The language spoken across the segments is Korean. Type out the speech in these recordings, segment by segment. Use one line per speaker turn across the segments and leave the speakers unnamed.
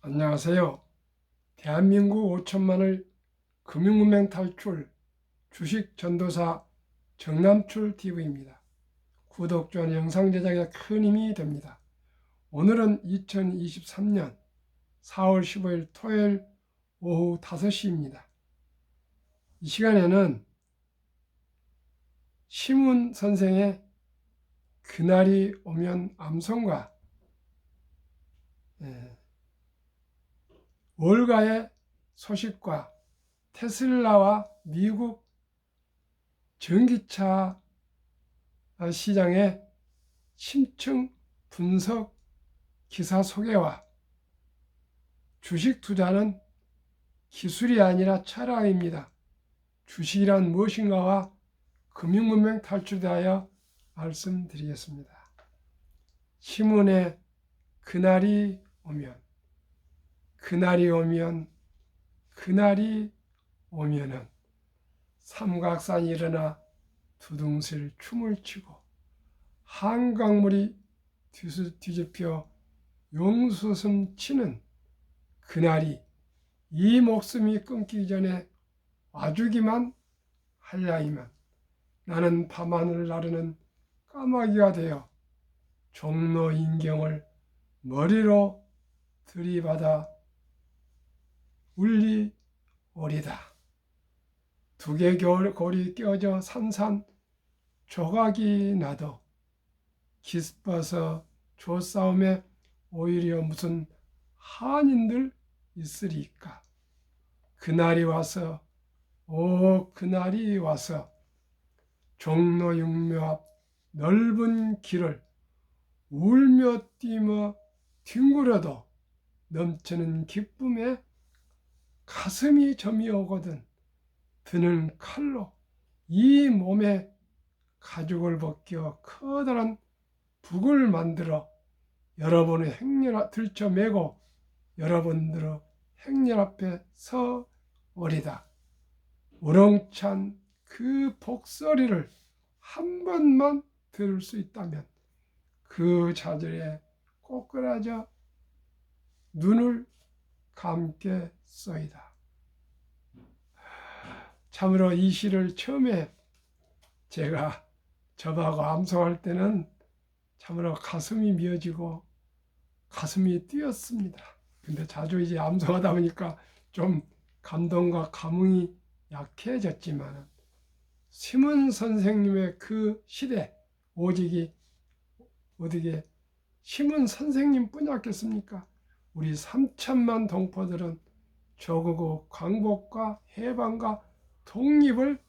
안녕하세요. 대한민국 5천만을 금융문맹 탈출 주식 전도사 정남출 TV입니다. 구독, 좋아요, 영상 제작에 큰 힘이 됩니다. 오늘은 2023년 4월 15일 토요일 오후 5시입니다. 이 시간에는 심은 선생의 그날이 오면 암송과 월가의 소식과 테슬라와 미국 전기차 시장의 심층 분석 기사 소개와 주식 투자는 기술이 아니라 철학입니다. 주식이란 무엇인가와 금융문맹 탈출에 대하여 말씀드리겠습니다. 신문에 그날이 오면, 그날이 오면, 그날이 오면은 삼각산이 일어나 두둥실 춤을 추고 한강물이 뒤집혀 용수섬 치는 그날이 이 목숨이 끊기기 전에 와주기만 하려이면 나는 밤하늘을 나르는 까마귀가 되어 종로 인경을 머리로 들이받아 울리오리다. 두 개 골이 껴져 산산 조각이 나도 기뻐서 조싸움에 오히려 무슨 한인들 있으리까. 그날이 와서 그날이 와서 종로 육묘 앞 넓은 길을 울며 뛰며 뒹굴어도 넘치는 기쁨에 가슴이 점이 오거든 드는 칼로 이 몸에 가죽을 벗겨 커다란 북을 만들어 여러분의 행렬 들쳐매고 여러분들의 행렬 앞에 서오리다. 우렁찬 그 복소리를 한 번만 들을 수 있다면 그 자리에 꼬꾸라져 눈을 감겠소이다. 참으로 이 시를 처음에 제가 접하고 암송할 때는 참으로 가슴이 미어지고 가슴이 뛰었습니다. 근데 자주 이제 암송하다 보니까 좀 감동과 감흥이 약해졌지만 심은 선생님의 그 시대 오직이 어디게 심은 선생님뿐이었겠습니까? 우리 3천만 동포들은 조국의 광복과 해방과 독립을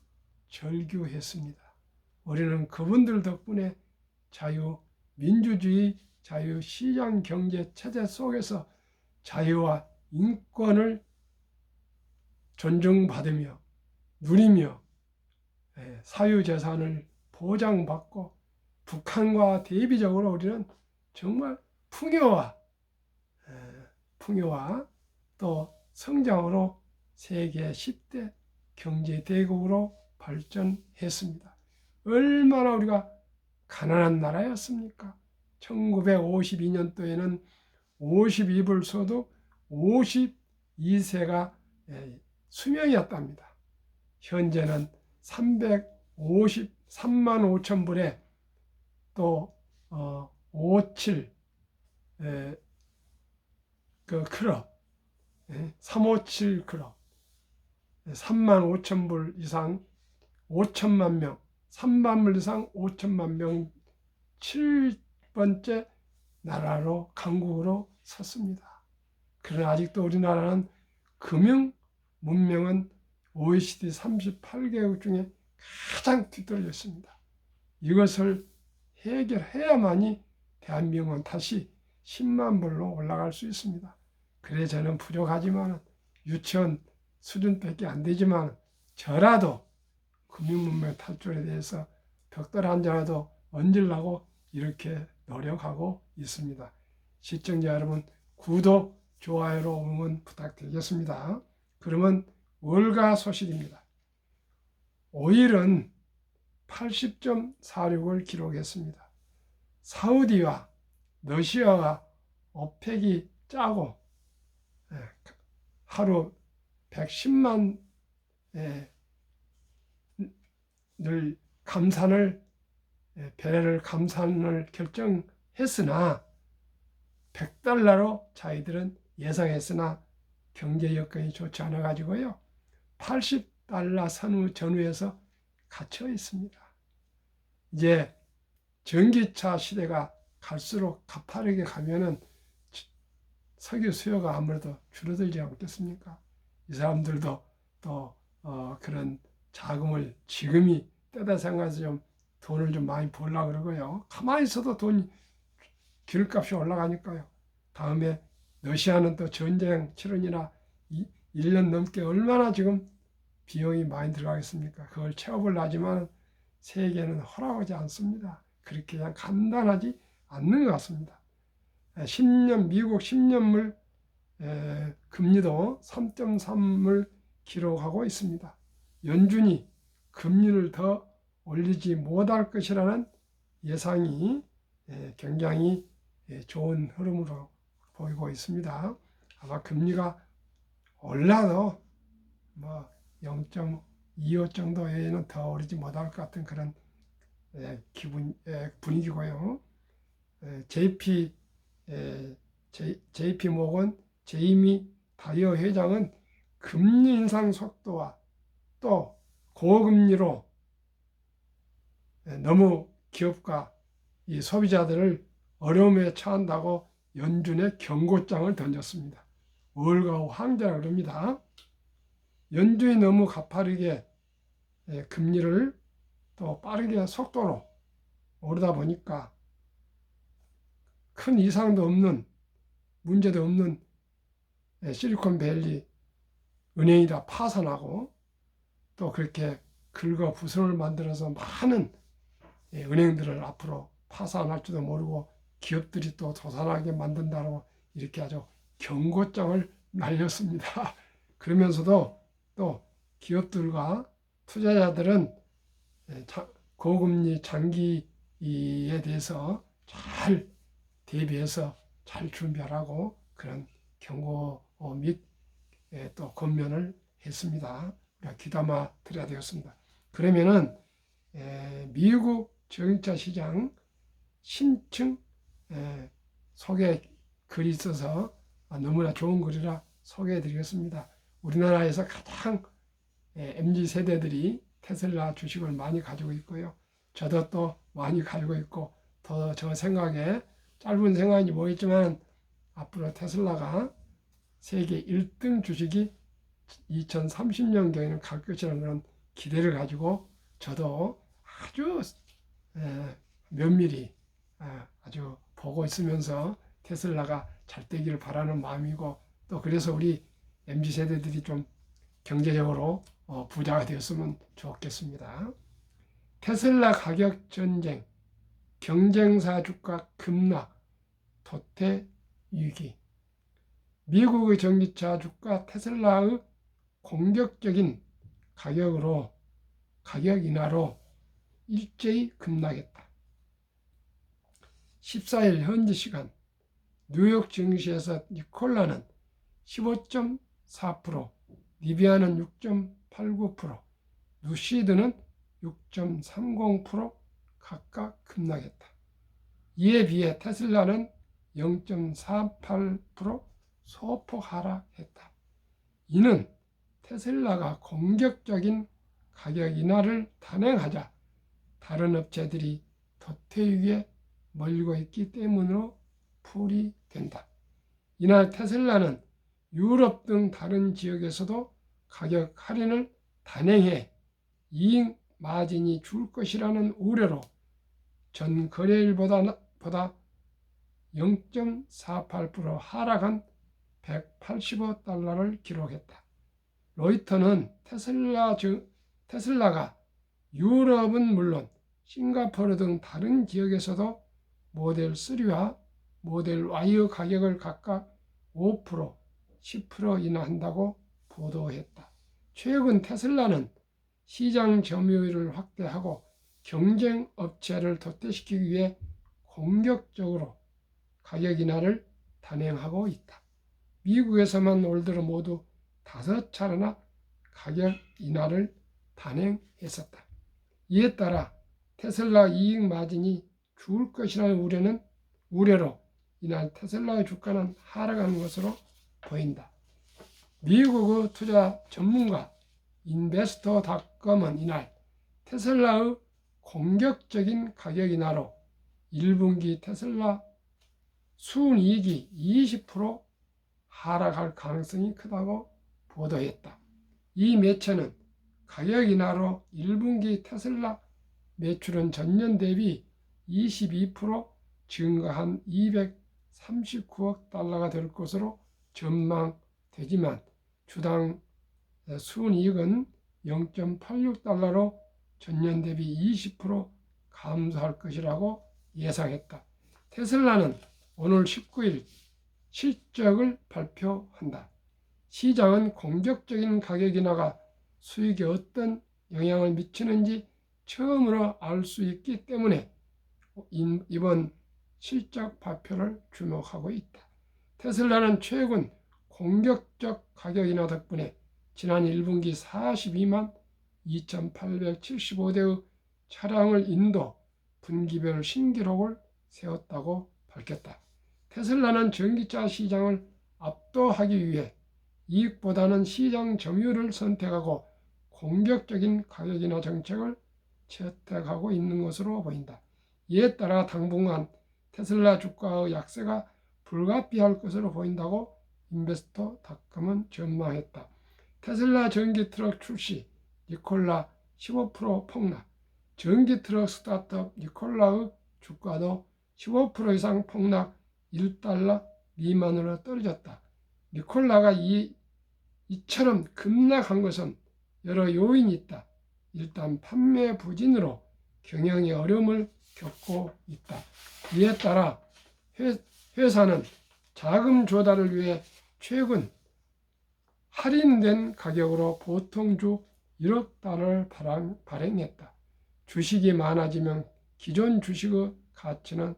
절규했습니다. 우리는 그분들 덕분에 자유민주주의, 자유시장경제 체제 속에서 자유와 인권을 존중받으며 누리며 사유재산을 보장받고 북한과 대비적으로 우리는 정말 풍요와 또 성장으로 세계 10대 경제대국으로 발전했습니다. 얼마나 우리가 가난한 나라였습니까? 1952년도에는 52불 소득 52세가 수명이었답니다. 현재는 353만 5천 불에 또 57 클럽 357 클럽 3만 5천 불 이상 5천만 명 3만 불 이상 5천만 명 7번째 나라로 강국으로 섰습니다. 그러나 아직도 우리나라는 금융 문명은 OECD 38개국 중에 가장 뒤떨어져 있습니다. 이것을 해결해야만이 대한민국은 다시 10만 불로 올라갈 수 있습니다. 그래 저는 부족하지만 유치원 수준밖에 안 되지만 저라도 금융문명 탈출에 대해서 벽돌 한 자라도 얹으려고 이렇게 노력하고 있습니다. 시청자 여러분 구독, 좋아요로 응원 부탁드리겠습니다. 그러면 월가 소식입니다. 오일은 80.46을 기록했습니다. 사우디와 러시아와 오펙이 짜고 하루 110만 늘 배럴을 감산을 결정했으나 100달러로 자기들은 예상했으나 경제 여건이 좋지 않아 가지고요 80달러 선후 전후에서 갇혀 있습니다. 이제 전기차 시대가 갈수록 가파르게 가면은 석유 수요가 아무래도 줄어들지 않겠습니까? 이 사람들도 또 그런 자금을 지금이 때다 생각해서 좀 돈을 좀 많이 벌려고 그러고요. 가만히 있어도 기름값이 올라가니까요. 다음에 러시아는 또 전쟁 치르느라 1년 넘게 얼마나 지금 비용이 많이 들어가겠습니까? 그걸 채워보려 하지만 세계는 허락하지 않습니다. 그렇게 그냥 간단하지 않는 것 같습니다. 미국 10년물 금리도 3.3을 기록하고 있습니다. 연준이 금리를 더 올리지 못할 것이라는 예상이 굉장히 좋은 흐름으로 보이고 있습니다. 아마 금리가 올라도 0.25 정도에는 더 오르지 못할 것 같은 그런 분위기고요. JP 모건 제이미 다이어 회장은 금리 인상 속도와 또 고금리로 너무 기업과 이 소비자들을 어려움에 처한다고 연준에 경고장을 던졌습니다. 월가우 황제라 그럽니다. 연준이 너무 가파르게 금리를 또 빠르게 속도로 오르다 보니까 큰 이상도 없는 문제도 없는 실리콘밸리 은행이 다 파산하고 또 그렇게 긁어부스럼을 만들어서 많은 은행들을 앞으로 파산할지도 모르고 기업들이 또 도산하게 만든다고 이렇게 아주 경고장을 날렸습니다. 그러면서도 또 기업들과 투자자들은 고금리 장기에 대해서 잘 대비해서 잘 준비하라고 그런 경고 및 또 권면을 했습니다. 우리가 귀담아 들어야 되겠습니다. 그러면은 미국 자동차 시장 심층 소개 글이 있어서 너무나 좋은 글이라 소개해 드리겠습니다. 우리나라에서 가장 MZ 세대들이 테슬라 주식을 많이 가지고 있고요. 저도 또 많이 가지고 있고 더 저 생각에 짧은 생각인지 모르겠지만 앞으로 테슬라가 세계 1등 주식이 2030년경에는 갈 것이라는 그런 기대를 가지고 저도 아주 면밀히 아주 보고 있으면서 테슬라가 잘 되기를 바라는 마음이고 또 그래서 우리 MZ세대들이 좀 경제적으로 부자가 되었으면 좋겠습니다. 테슬라 가격 전쟁, 경쟁사 주가 급락, 도태 위기. 미국의 전기차 주가 테슬라의 공격적인 가격 인하로 일제히 급락했다. 14일 현지 시간 뉴욕 증시에서 니콜라는 15.4%, 니비아는 6.89%, 누시드는 6.30% 각각 급락했다. 이에 비해 테슬라는 0.48% 소폭 하락했다. 이는 테슬라가 공격적인 가격 인하를 단행하자 다른 업체들이 도태 위기에 몰리고 있기 때문으로 풀이된다. 이날 테슬라는 유럽 등 다른 지역에서도 가격 할인을 단행해 이익 마진이 줄 것이라는 우려로 전 거래일보다 0.48% 하락한 185달러를 기록했다. 로이터는 테슬라가 유럽은 물론 싱가포르 등 다른 지역에서도 모델 3와 모델 Y의 가격을 각각 5%, 10% 인하한다고 보도했다. 최근 테슬라는 시장 점유율을 확대하고 경쟁 업체를 도태시키기 위해 공격적으로 가격 인하를 단행하고 있다. 미국에서만 올 들어 모두 5차례나 가격 인하를 단행했었다. 이에 따라 테슬라 이익 마진이 죽을 것이라는 우려로 이날 테슬라의 주가는 하락하는 것으로 보인다. 미국의 투자 전문가 인베스터닷컴은 이날 테슬라의 공격적인 가격 인하로 1분기 테슬라 순이익이 20% 하락할 가능성이 크다고 보도했다. 이 매체는 가격 인하로 1분기 테슬라 매출은 전년 대비 22% 증가한 239억 달러가 될 것으로 전망되지만 주당 순이익은 0.86달러로 전년 대비 20% 감소할 것이라고 예상했다. 테슬라는 오늘 19일 실적을 발표한다. 시장은 공격적인 가격 인하가 수익에 어떤 영향을 미치는지 처음으로 알 수 있기 때문에 이번 실적 발표를 주목하고 있다. 테슬라는 최근 공격적 가격 인하 덕분에 지난 1분기 42만 2,875대의 차량을 인도 분기별 신기록을 세웠다고 밝혔다. 테슬라는 전기차 시장을 압도하기 위해 이익보다는 시장 점유율을 선택하고 공격적인 가격 인하 정책을 채택하고 있는 것으로 보인다. 이에 따라 당분간 테슬라 주가의 약세가 불가피할 것으로 보인다고 인베스터닷컴은 전망했다. 테슬라 전기 트럭 출시, 니콜라 15% 폭락. 전기 트럭 스타트업 니콜라의 주가도 15% 이상 폭락, 1달러 미만으로 떨어졌다. 니콜라가 이처럼 급락한 것은 여러 요인이 있다. 일단 판매 부진으로 경영에 어려움을 겪고 있다. 이에 따라 회사는 자금 조달을 위해 최근 할인된 가격으로 보통 주 1억 달러를 발행했다. 주식이 많아지면 기존 주식의 가치는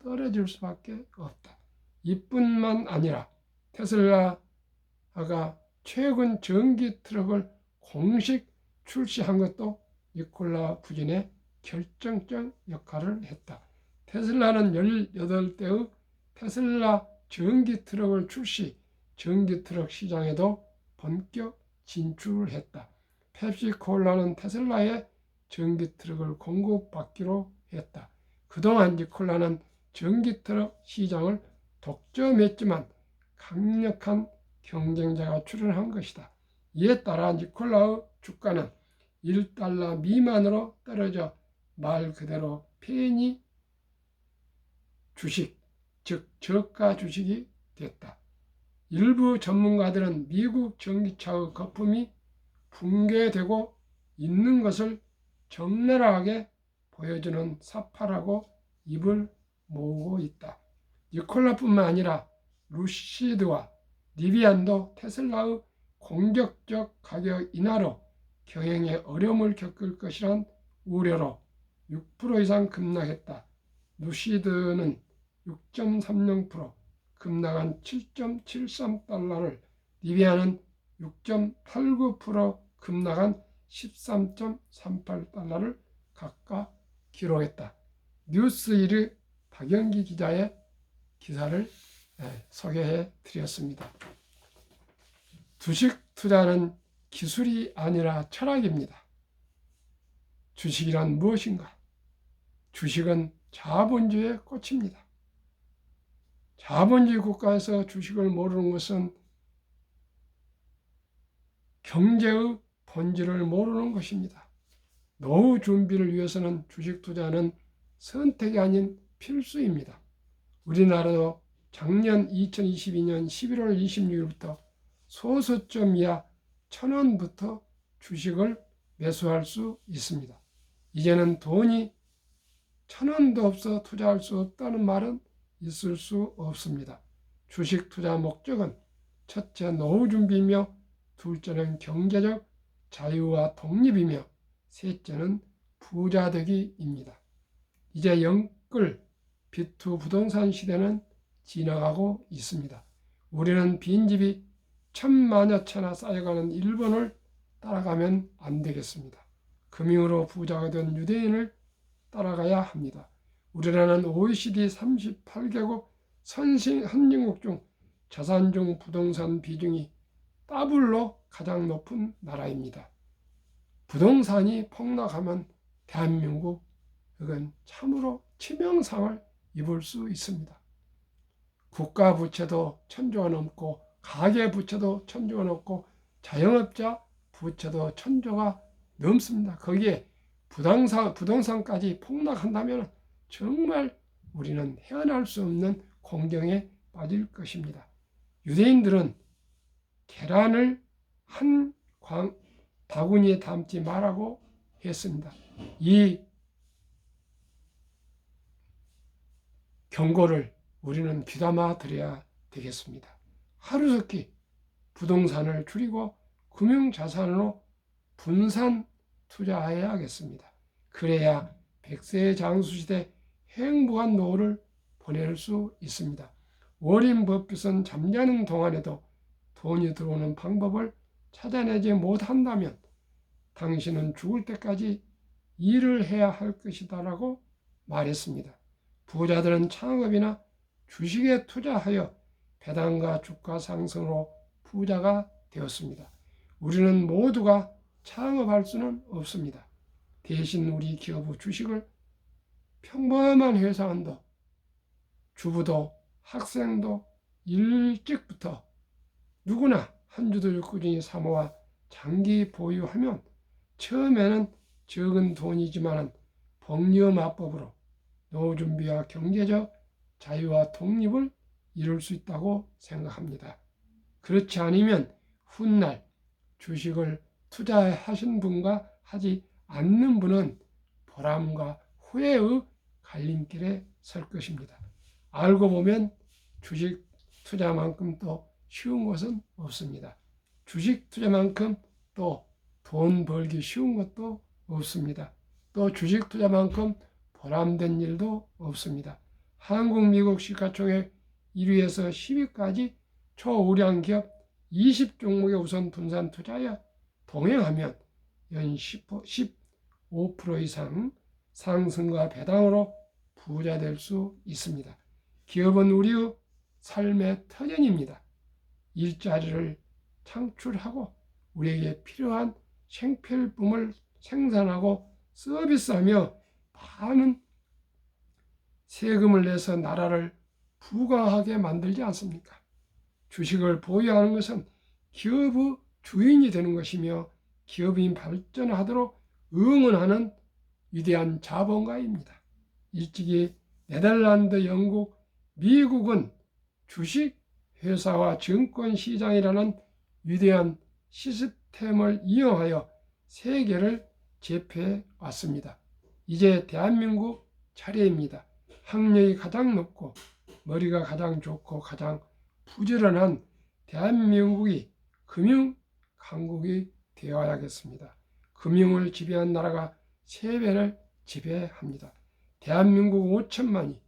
떨어질 수밖에 없다. 이뿐만 아니라 테슬라가 최근 전기 트럭을 공식 출시한 것도 니콜라 부진에 결정적 역할을 했다. 테슬라는 18대의 테슬라 전기 트럭을 출시, 전기 트럭 시장에도 본격 진출을 했다. 펩시콜라는 테슬라의 전기 트럭을 공급받기로 했다. 그동안 니콜라는 전기 트럭 시장을 독점했지만 강력한 경쟁자가 출현한 것이다. 이에 따라 니콜라의 주가는 1달러 미만으로 떨어져 말 그대로 페니 주식, 즉 저가 주식이 됐다. 일부 전문가들은 미국 전기차의 거품이 붕괴되고 있는 것을 적나라하게 보여주는 사파라고 입을 모으고 있다. 니콜라뿐만 아니라 루시드와 리비안도 테슬라의 공격적 가격 인하로 경영에 어려움을 겪을 것이란 우려로 6% 이상 급락했다. 루시드는 6.30% 급락한 7.73달러를, 리비안은 6.89% 급락한 13.38달러를 각각 기록했다. 뉴스1의 박영기 기자의 기사를 소개해 드렸습니다. 주식 투자는 기술이 아니라 철학입니다. 주식이란 무엇인가? 주식은 자본주의의 꽃입니다. 자본주의 국가에서 주식을 모르는 것은 경제의 본질을 모르는 것입니다. 노후 준비를 위해서는 주식 투자는 선택이 아닌 필수입니다. 우리나라도 작년 2022년 11월 26일부터 소수점 이하 1,000원부터 주식을 매수할 수 있습니다. 이제는 돈이 1,000원도 없어 투자할 수 없다는 말은 있을 수 없습니다. 주식 투자 목적은 첫째, 노후 준비이며 둘째는 경제적 자유와 독립이며 셋째는 부자 되기입니다. 이제 영끌 비투 부동산 시대는 지나가고 있습니다. 우리는 빈집이 천만여 채나 쌓여가는 일본을 따라가면 안 되겠습니다. 금융으로 부자가 된 유대인을 따라가야 합니다. 우리나라는 OECD 38개국 선진국 중 자산 중 부동산 비중이 더블로 가장 높은 나라입니다. 부동산이 폭락하면 대한민국은 참으로 치명상을 입을 수 있습니다. 국가 부채도 천조가 넘고 가계 부채도 천조가 넘고 자영업자 부채도 천조가 넘습니다. 거기에 부동산까지 폭락한다면 정말 우리는 헤어날 수 없는 공경에 빠질 것입니다. 유대인들은 계란을 한 바구니에 담지 말라고 했습니다. 이 경고를 우리는 귀담아 들어야 되겠습니다. 하루속히 부동산을 줄이고 금융자산으로 분산 투자해야겠습니다. 그래야 100세의 장수시대 행복한 노후를 보낼 수 있습니다. 워렌 버핏은 잠자는 동안에도 돈이 들어오는 방법을 찾아내지 못한다면 당신은 죽을 때까지 일을 해야 할 것이다 라고 말했습니다. 부자들은 창업이나 주식에 투자하여 배당과 주가 상승으로 부자가 되었습니다. 우리는 모두가 창업할 수는 없습니다. 대신 우리 기업의 주식을 평범한 회사원도, 주부도, 학생도 일찍부터 누구나 한 주도 꾸준히 사모아 장기 보유하면 처음에는 적은 돈이지만 복리마법으로 노후 준비와 경제적 자유와 독립을 이룰 수 있다고 생각합니다. 그렇지 않으면 훗날 주식을 투자하신 분과 하지 않는 분은 보람과 후회의 갈림길에 설 것입니다. 알고 보면 주식 투자만큼 또 쉬운 것은 없습니다. 주식 투자만큼 또 돈 벌기 쉬운 것도 없습니다. 또 주식 투자만큼 보람된 일도 없습니다. 한국, 미국 시가총액 1위에서 10위까지 초우량 기업 20종목에 우선 분산 투자하여 동행하면 연 15% 이상 상승과 배당으로 부자 될 수 있습니다. 기업은 우리의 삶의 터전입니다. 일자리를 창출하고 우리에게 필요한 생필품을 생산하고 서비스하며 많은 세금을 내서 나라를 부강하게 만들지 않습니까? 주식을 보유하는 것은 기업의 주인이 되는 것이며 기업이 발전하도록 응원하는 위대한 자본가입니다. 일찍이 네덜란드, 영국, 미국은 주식 회사와 증권 시장이라는 위대한 시스템을 이용하여 세계를 제패해 왔습니다. 이제 대한민국 차례입니다. 학력이 가장 높고 머리가 가장 좋고 가장 부지런한 대한민국이 금융 강국이 되어야겠습니다. 금융을 지배한 나라가 3배를 지배합니다. 대한민국 5천만이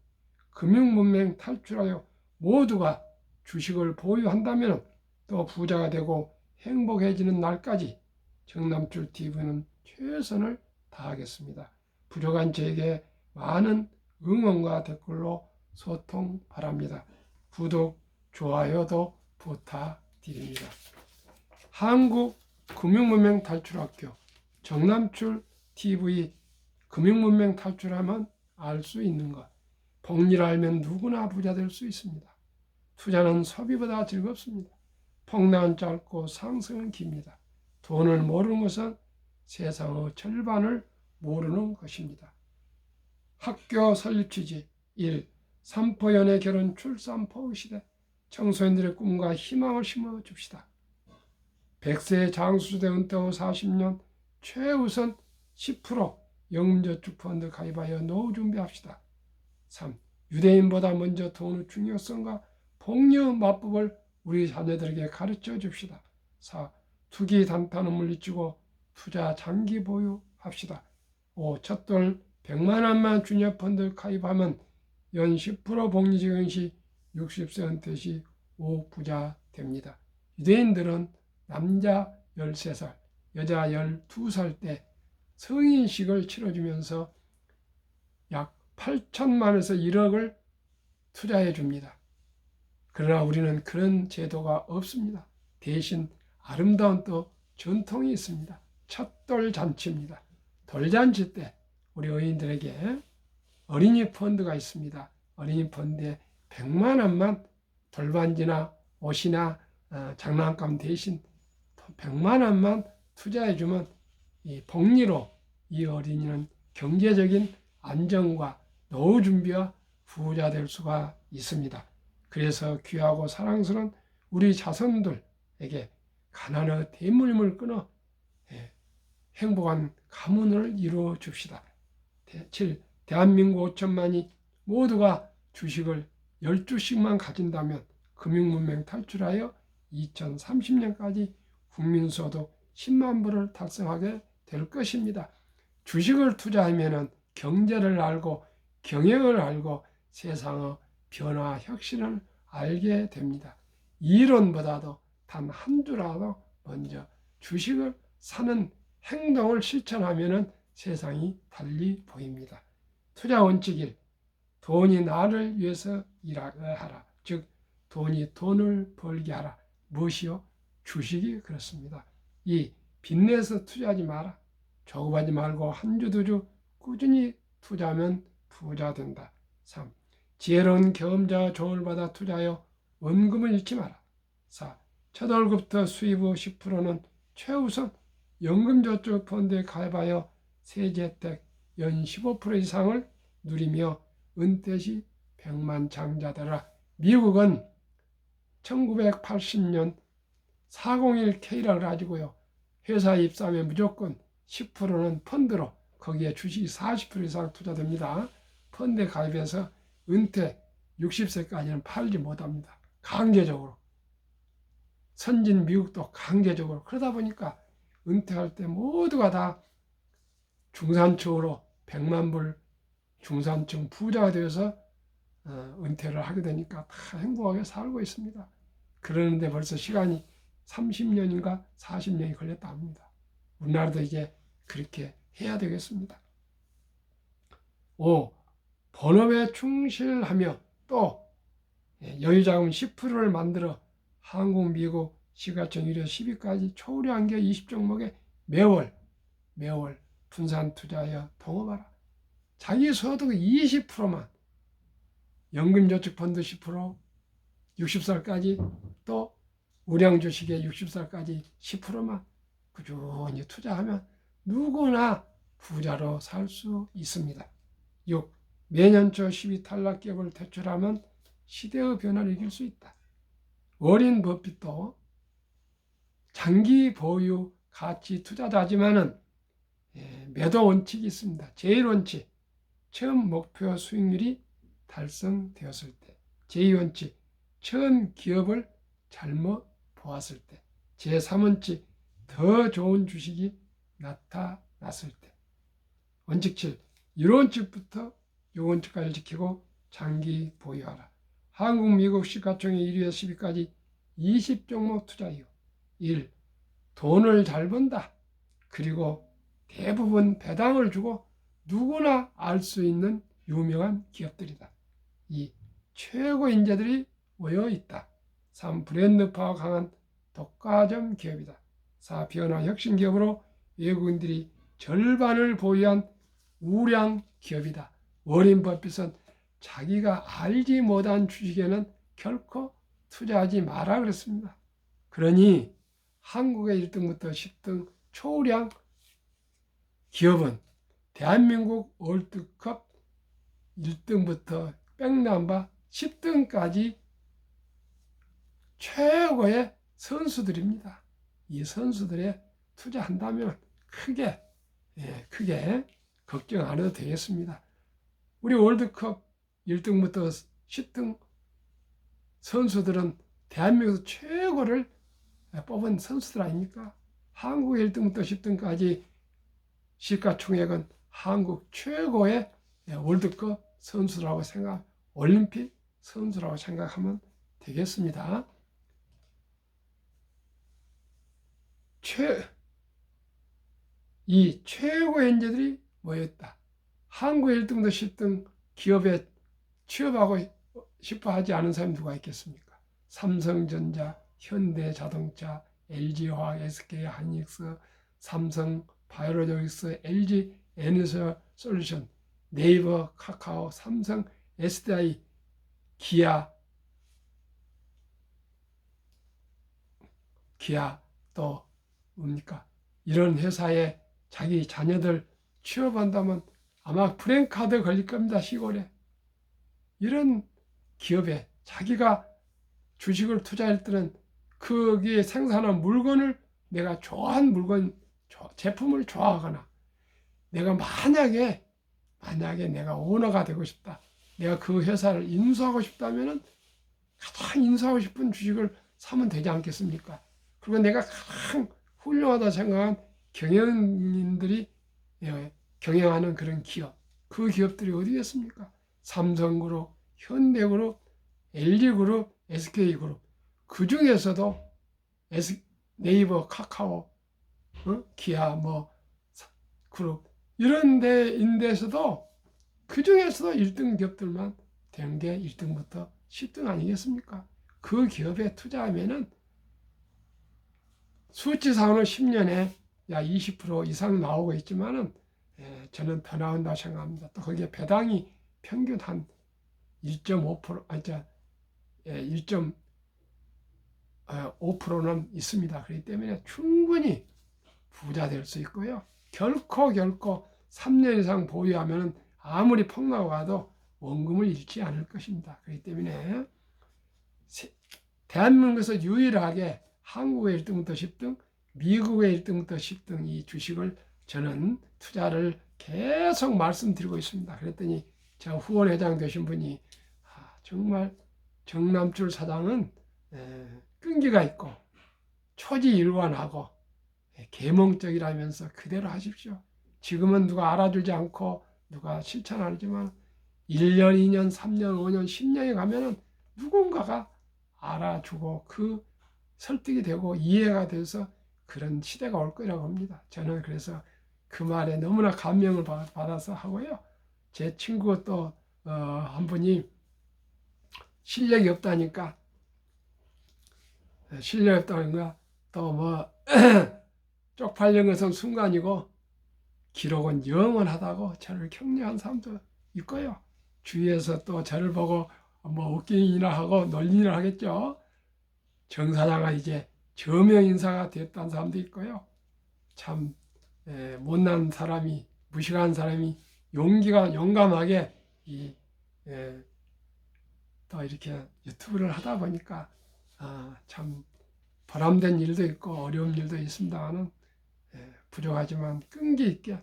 금융문맹 탈출하여 모두가 주식을 보유한다면 또 부자가 되고 행복해지는 날까지 정남출TV는 최선을 다하겠습니다. 부족한 저에게 많은 응원과 댓글로 소통 바랍니다. 구독, 좋아요도 부탁드립니다. 한국금융문맹 탈출학교 정남출TV 금융문맹 탈출하면 알 수 있는 것. 복리를 알면 누구나 부자 될 수 있습니다. 투자는 소비보다 즐겁습니다. 폭락은 짧고 상승은 깁니다. 돈을 모르는 것은 세상의 절반을 모르는 것입니다. 학교 설립 취지 1. 삼포 연애 결혼 출산 포 시대 청소년들의 꿈과 희망을 심어줍시다. 100세 장수시대 은퇴 후 40년 최우선 10% 영문저축펀드 가입하여 노후 준비합시다. 3. 유대인보다 먼저 돈의 중요성과 복리의 마법을 우리 자녀들에게 가르쳐 줍시다. 4. 투기 단타는 물리치고 투자 장기 보유합시다. 5. 첫돌 100만 원만 주녀펀드 가입하면 연 10% 복리지원 시 60세 은퇴 시 5부자 됩니다. 유대인들은 남자 13살, 여자 12살 때 성인식을 치러주면서 약 8천만에서 1억을 투자해 줍니다. 그러나 우리는 그런 제도가 없습니다. 대신 아름다운 또 전통이 있습니다. 첫돌 잔치입니다. 돌잔치 때 우리 어린이들에게 어린이 펀드가 있습니다. 어린이 펀드에 100만 원만 돌반지나 옷이나 장난감 대신 100만 원만 투자해 주면 이 복리로 이 어린이는 경제적인 안정과 노후 준비와 부자 될 수가 있습니다. 그래서 귀하고 사랑스러운 우리 자손들에게 가난의 대물림을 끊어 행복한 가문을 이루어 줍시다. 7. 대한민국 5천만이 모두가 주식을 12주씩만 가진다면 금융문맹 탈출하여 2030년까지 국민소득 10만 불을 달성하게 될 것입니다. 주식을 투자하면 경제를 알고 경영을 알고 세상의 변화 혁신을 알게 됩니다. 이론보다도 단 한 주라도 먼저 주식을 사는 행동을 실천하면 세상이 달리 보입니다. 투자 원칙 1. 돈이 나를 위해서 일하라. 즉 돈이 돈을 벌게 하라. 무엇이요? 주식이 그렇습니다. 2. 빚내서 투자하지 마라. 조급하지 말고 한 주 두 주 꾸준히 투자하면 부자 된다. 3. 지혜로운 경험자와 조언을 받아 투자하여 원금을 잃지 마라. 4. 첫 월급부터 수입 후 10%는 최우선 연금저축펀드에 가입하여 세제 혜택 연 15% 이상을 누리며 은퇴 시 백만장자되라. 미국은 1980년 401K를 가지고요. 회사 입사하면 무조건 10%는 펀드로 거기에 주식이 40% 이상 투자됩니다. 펀드에 가입해서 은퇴 60세까지는 팔지 못합니다. 강제적으로. 선진 미국도 강제적으로. 그러다 보니까 은퇴할 때 모두가 다 중산층으로 100만 불 중산층 부자가 되어서 은퇴를 하게 되니까 다 행복하게 살고 있습니다. 그러는데 벌써 시간이 30년인가 40년이 걸렸다 합니다. 우리나라도 이제 그렇게 해야 되겠습니다. 5. 본업에 충실하며 또 여유자금 10%를 만들어 한국, 미국, 시가총 1회 10위까지 초우량계 20종목에 매월 분산 투자하여 동업하라. 자기 소득 20%만 연금저축펀드 10%, 60살까지 또 우량주식에 60살까지 10%만 꾸준히 투자하면 누구나 부자로 살 수 있습니다. 6. 매년 초 10위 탈락기업을 퇴출하면 시대의 변화를 이길 수 있다. 워렌 버핏도 장기 보유 가치 투자자지만은 매도 원칙이 있습니다. 제1원칙, 처음 목표 수익률이 달성되었을 때. 제2원칙, 처음 기업을 잘못 보았을 때. 제3원칙, 더 좋은 주식이 나타났을 때. 원칙 7, 1원칙부터 6원칙까지 지키고 장기 보유하라. 한국, 미국 시가총액 1위에서 10위까지 20종목 투자 이유. 1. 돈을 잘 번다. 그리고 대부분 배당을 주고 누구나 알 수 있는 유명한 기업들이다. 2. 최고 인재들이 모여 있다. 3. 브랜드 파워 강한 독과점 기업이다. 4. 변화 혁신 기업으로 외국인들이 절반을 보유한 우량 기업이다. 워렌 버핏은 자기가 알지 못한 주식에는 결코 투자하지 마라 그랬습니다. 그러니 한국의 1등부터 10등 초우량 기업은 대한민국 월드컵 1등부터 백남바 10등까지 최고의 선수들입니다. 이 선수들에 투자한다면 크게 걱정 안 해도 되겠습니다. 우리 월드컵 1등부터 10등 선수들은 대한민국 최고를 뽑은 선수들 아닙니까? 한국 1등부터 10등까지 시가총액은 한국 최고의 월드컵 선수라고 올림픽 선수라고 생각하면 되겠습니다. 이 최고 현재들이 모였다. 한국 1등도 10등 기업에 취업하고 싶어 하지 않은 사람이 누가 있겠습니까? 삼성전자, 현대자동차, LG화학, SK하이닉스, 삼성 바이오로직스, LG 에너지솔루션, 네이버, 카카오, 삼성, SDI, 기아 또 뭡니까? 이런 회사에 자기 자녀들 취업한다면 아마 프랜카드 걸릴 겁니다. 시골에. 이런 기업에 자기가 주식을 투자할 때는 거기에 생산한 물건을 내가 좋아하는 물건, 제품을 좋아하거나 내가 만약에 내가 오너가 되고 싶다. 내가 그 회사를 인수하고 싶다면은 가장 인수하고 싶은 주식을 사면 되지 않겠습니까? 그리고 내가 가장 훌륭하다 생각한 경영인들이 경영하는 그런 기업, 그 기업들이 어디겠습니까? 삼성그룹, 현대그룹, LG그룹, SK그룹, 그 중에서도 네이버, 카카오, 기아, 그룹 이런 데인데서도 그 중에서도 1등 기업들만 된 게 1등부터 10등 아니겠습니까? 그 기업에 투자하면은 수치상으로 10년에 약 20% 이상 나오고 있지만은 저는 더 나온다고 생각합니다. 또 거기에 배당이 평균 한 1.5%, 1.5%는 있습니다. 그렇기 때문에 충분히 부자 될 수 있고요. 결코 3년 이상 보유하면 아무리 폭락이 와도 원금을 잃지 않을 것입니다. 그렇기 때문에 대한민국에서 유일하게 한국의 1등부터 10등, 미국의 1등부터 10등 이 주식을 저는 투자를 계속 말씀드리고 있습니다. 그랬더니 제가 후원회장 되신 분이 정말 정남출 사장은 끈기가 있고 초지일관하고 계몽적이라면서 그대로 하십시오. 지금은 누가 알아주지 않고 누가 실천 안 하지만 1년, 2년, 3년, 5년, 10년이 가면은 누군가가 알아주고 그 설득이 되고 이해가 돼서 그런 시대가 올 거라고 합니다. 저는 그래서 그 말에 너무나 감명을 받아서 하고요. 제 친구 또 한 분이 실력이 없다니까 또 쪽팔린 것은 순간이고 기록은 영원하다고 저를 격려한 사람도 있고요. 주위에서 또 저를 보고 웃기나 하고 놀리나 하겠죠. 정 사장은 이제 저명 인사가 됐다는 사람도 있고요. 참 못난 사람이, 무식한 사람이 용감하게 또 이렇게 유튜브를 하다 보니까 참 보람된 일도 있고 어려운 일도 있습니다만 부족하지만 끈기 있게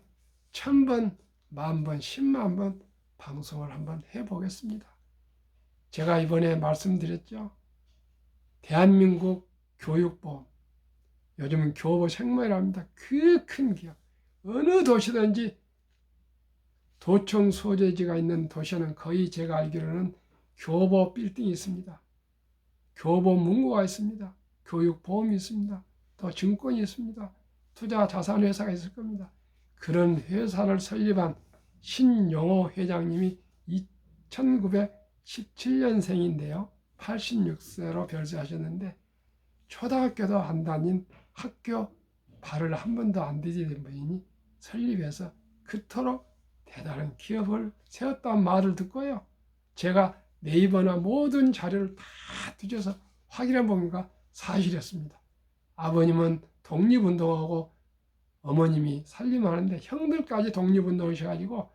1000번, 10,000번, 10만 번 방송을 한번 해보겠습니다. 제가 이번에 말씀드렸죠. 대한민국 교육보험, 요즘은 교보 생명이랍니다. 그 큰 기업, 어느 도시든지 도청 소재지가 있는 도시는 거의 제가 알기로는 교보 빌딩이 있습니다. 교보 문고가 있습니다. 교육보험이 있습니다. 또 증권이 있습니다. 투자 자산회사가 있을 겁니다. 그런 회사를 설립한 신용호 회장님이 1917년생인데요. 86세로 별세하셨는데 초등학교도 안 다닌 학교 발을 한 번도 안 디디는 분이 설립해서 그토록 대단한 기업을 세웠다는 말을 듣고요. 제가 네이버나 모든 자료를 다 뒤져서 확인해 보니까 사실이었습니다. 아버님은 독립운동하고 어머님이 살림하는데 형들까지 독립운동하셔가지고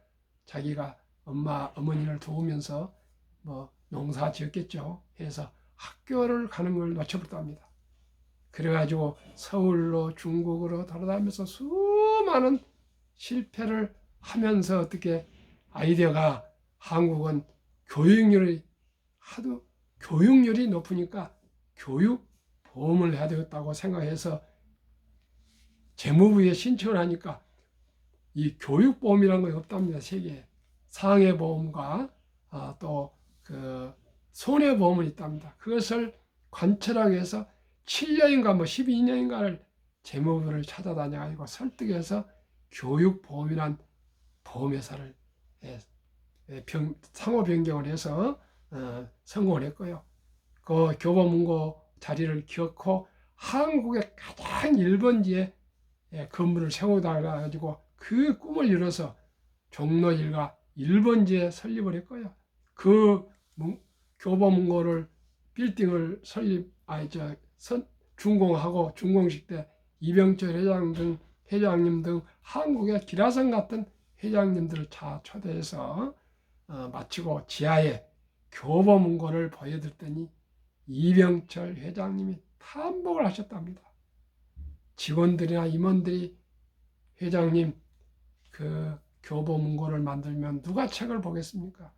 자기가 어머니를 도우면서 농사 지었겠죠. 해서 학교를 가는 걸 놓쳐버렸답니다. 그래가지고 서울로 중국으로 돌아다니면서 수많은 실패를 하면서 어떻게 아이디어가 한국은 교육률이 높으니까 교육보험을 해야 되겠다고 생각해서 재무부에 신청을 하니까 이 교육보험이라는 게 없답니다. 세계에. 상해보험과 또 손해보험은 있답니다. 그것을 관철하기 위해서 7년인가 12년인가를 재무부를 찾아다녀가지고 설득해서 교육보험이란 보험회사를 상호 변경을 해서 성공을 했고요. 그 교보문고 자리를 기어코 한국의 가장 1번지에 건물을 세워달라가지고 그 꿈을 이뤄서 종로 1가 1번지에 설립을 했고요. 그 교보문고를 빌딩을 준공하고 준공식 때 이병철 회장님 등 한국의 기라성 같은 회장님들을 다 초대해서 마치고 지하에 교보문고를 보여드렸더니 이병철 회장님이 탐복을 하셨답니다. 직원들이나 임원들이 회장님 그 교보문고를 만들면 누가 책을 보겠습니까?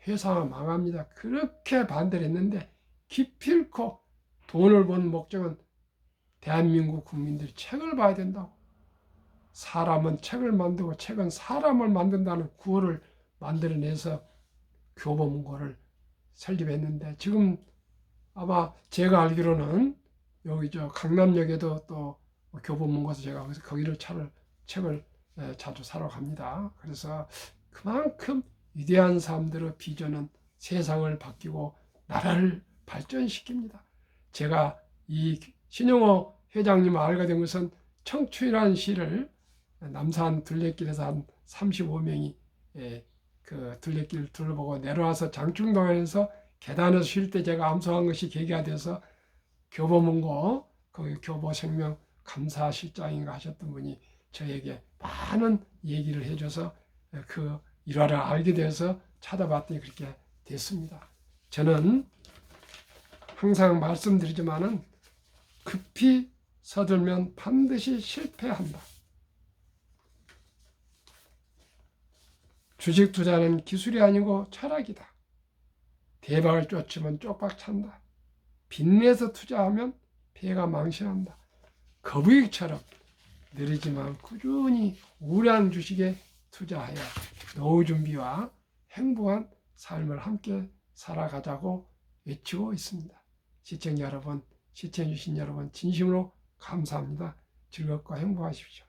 회사가 망합니다. 그렇게 반대를 했는데 기필코 돈을 번 목적은 대한민국 국민들이 책을 봐야 된다고. 사람은 책을 만들고 책은 사람을 만든다는 구호를 만들어내서 교보문고를 설립했는데 지금 아마 제가 알기로는 여기 강남역에도 또 교보문고에서 제가 거기를 책을 자주 사러 갑니다. 그래서 그만큼 위대한 사람들의 비전은 세상을 바뀌고 나라를 발전시킵니다. 제가 이 신영호 회장님을 알게 된 것은 청춘이라는 시를 남산 둘레길에서 한 35명이 그 둘레길 둘러보고 내려와서 장충동에서 계단에서 쉴 때 제가 암송한 것이 계기가 돼서 교보문고 거기 교보생명 감사실장인가 하셨던 분이 저에게 많은 얘기를 해줘서 그 일화를 알게 돼서 찾아봤더니 그렇게 됐습니다. 저는 항상 말씀드리지만은 급히 서둘면 반드시 실패한다. 주식 투자는 기술이 아니고 철학이다. 대박을 쫓으면 쪽박 찬다. 빚내서 투자하면 배가 망신한다. 거북이처럼 느리지만 꾸준히 우량한 주식에 투자하여 노후 준비와 행복한 삶을 함께 살아가자고 외치고 있습니다. 시청자 여러분, 시청해주신 여러분 진심으로 감사합니다. 즐겁고 행복하십시오.